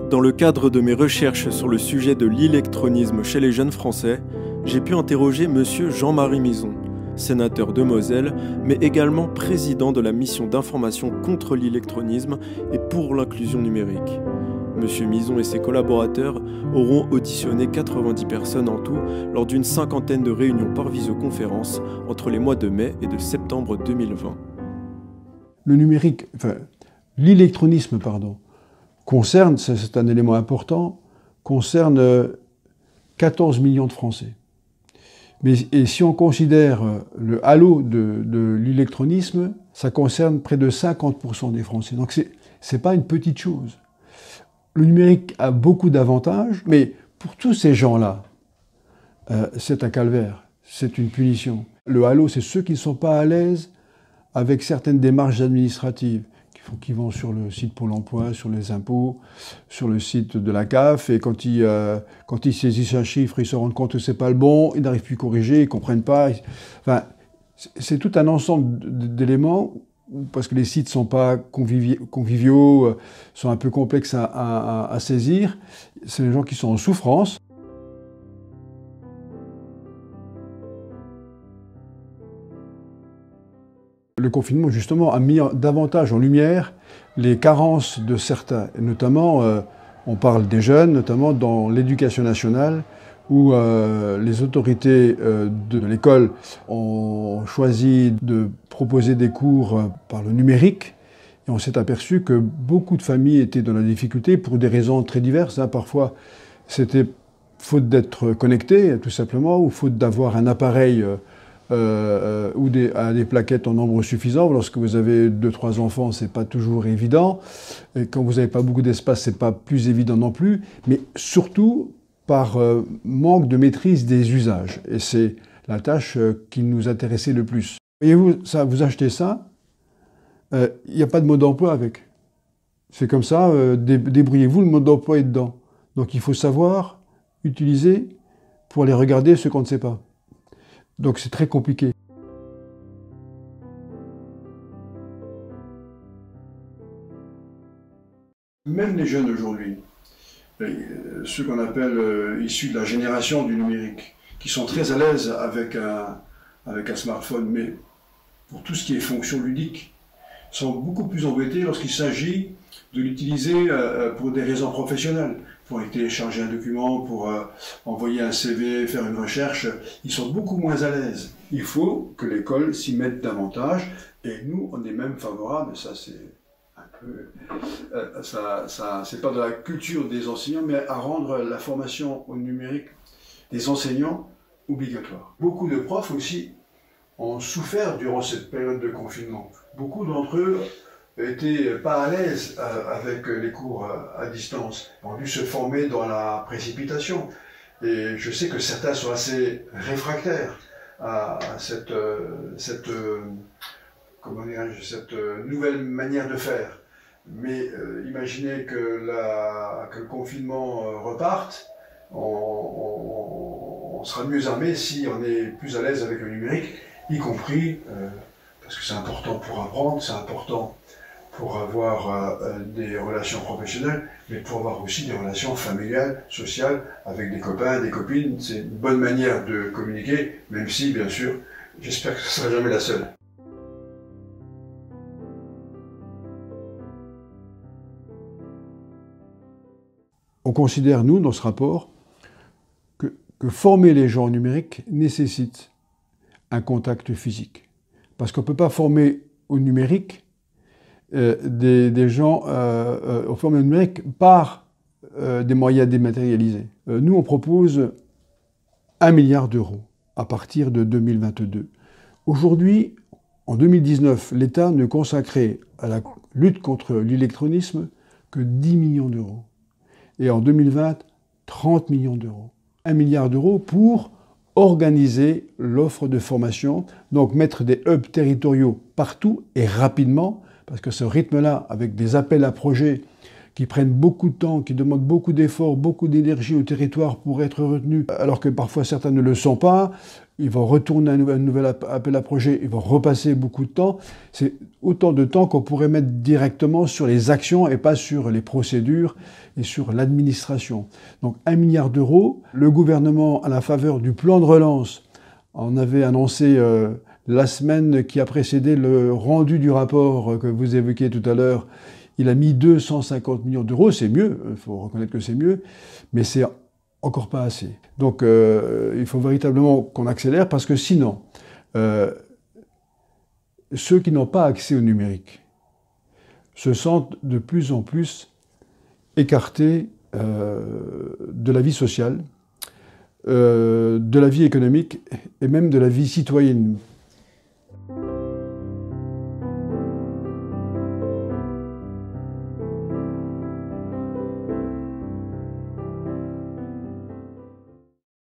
Dans le cadre de mes recherches sur le sujet de l'électronisme chez les jeunes Français, j'ai pu interroger monsieur Jean-Marie Mison, sénateur de Moselle, mais également président de la mission d'information contre l'électronisme et pour l'inclusion numérique. Monsieur Mison et ses collaborateurs auront auditionné 90 personnes en tout lors d'une cinquantaine de réunions par visioconférence entre les mois de mai et de septembre 2020. Le numérique, l'électronisme, concerne, c'est un élément important, concerne 14 millions de Français. Et si on considère le halo de l'électronisme, ça concerne près de 50% des Français. Donc c'est pas une petite chose. Le numérique a beaucoup d'avantages, mais pour tous ces gens-là, c'est un calvaire, c'est une punition. Le halo, c'est ceux qui ne sont pas à l'aise avec certaines démarches administratives, qui vont sur le site Pôle emploi, sur les impôts, sur le site de la CAF, et quand ils saisissent un chiffre, ils se rendent compte que c'est pas le bon, ils n'arrivent plus à corriger, ils ne comprennent pas. Enfin, c'est tout un ensemble d'éléments, parce que les sites ne sont pas conviviaux, sont un peu complexes à saisir. C'est les gens qui sont en souffrance. Le confinement, justement, a mis davantage en lumière les carences de certains. Et notamment, on parle des jeunes, notamment dans l'éducation nationale, où les autorités de l'école ont choisi de proposer des cours par le numérique. Et on s'est aperçu que beaucoup de familles étaient dans la difficulté pour des raisons très diverses. Parfois, c'était faute d'être connecté, tout simplement, ou faute d'avoir un appareil ou à des plaquettes en nombre suffisant. Lorsque vous avez 2-3 enfants, c'est pas toujours évident. Et quand vous n'avez pas beaucoup d'espace, c'est pas plus évident non plus. Mais surtout par manque de maîtrise des usages. Et c'est la tâche qui nous intéressait le plus. Voyez-vous, ça, vous achetez ça, il n'y a pas de mode d'emploi avec. C'est comme ça, débrouillez-vous, le mode d'emploi est dedans. Donc il faut savoir utiliser pour aller regarder ce qu'on ne sait pas. Donc c'est très compliqué. Même les jeunes aujourd'hui, ceux qu'on appelle issus de la génération du numérique, qui sont très à l'aise avec un smartphone, mais pour tout ce qui est fonction ludique, sont beaucoup plus embêtés lorsqu'il s'agit de l'utiliser pour des raisons professionnelles. Pour aller télécharger un document, pour envoyer un CV, faire une recherche, ils sont beaucoup moins à l'aise. Il faut que l'école s'y mette davantage, et nous, on est même favorables, ça c'est un peu... c'est pas de la culture des enseignants, mais à rendre la formation au numérique des enseignants obligatoire. Beaucoup de profs aussi ont souffert durant cette période de confinement. Beaucoup d'entre eux n'étaient pas à l'aise avec les cours à distance, ont dû se former dans la précipitation. Et je sais que certains sont assez réfractaires à cette nouvelle manière de faire. Mais imaginez que le confinement reparte, on sera mieux armé si on est plus à l'aise avec le numérique, y compris parce que c'est important pour apprendre, c'est important pour avoir des relations professionnelles, mais pour avoir aussi des relations familiales, sociales, avec des copains, des copines. C'est une bonne manière de communiquer, même si, bien sûr, j'espère que ce ne sera jamais la seule. On considère, nous, dans ce rapport, que former les gens au numérique nécessite un contact physique. Parce qu'on ne peut pas former au numérique des gens au format numérique par des moyens dématérialisés. Nous, on propose 1 milliard d'euros à partir de 2022. Aujourd'hui, en 2019, l'État ne consacrait à la lutte contre l'électronisme que 10 millions d'euros. Et en 2020, 30 millions d'euros. 1 milliard d'euros pour organiser l'offre de formation, donc mettre des hubs territoriaux partout et rapidement, parce que ce rythme-là, avec des appels à projets qui prennent beaucoup de temps, qui demandent beaucoup d'efforts, beaucoup d'énergie au territoire pour être retenus, alors que parfois certains ne le sont pas. Ils vont retourner à un nouvel appel à projet, ils vont repasser beaucoup de temps. C'est autant de temps qu'on pourrait mettre directement sur les actions et pas sur les procédures et sur l'administration. Donc 1 milliard d'euros, le gouvernement, à la faveur du plan de relance, en avait annoncé la semaine qui a précédé le rendu du rapport que vous évoquiez tout à l'heure. Il a mis 250 millions d'euros, c'est mieux, il faut reconnaître que c'est mieux, mais c'est encore pas assez. Donc il faut véritablement qu'on accélère parce que sinon, ceux qui n'ont pas accès au numérique se sentent de plus en plus écartés de la vie sociale, de la vie économique et même de la vie citoyenne.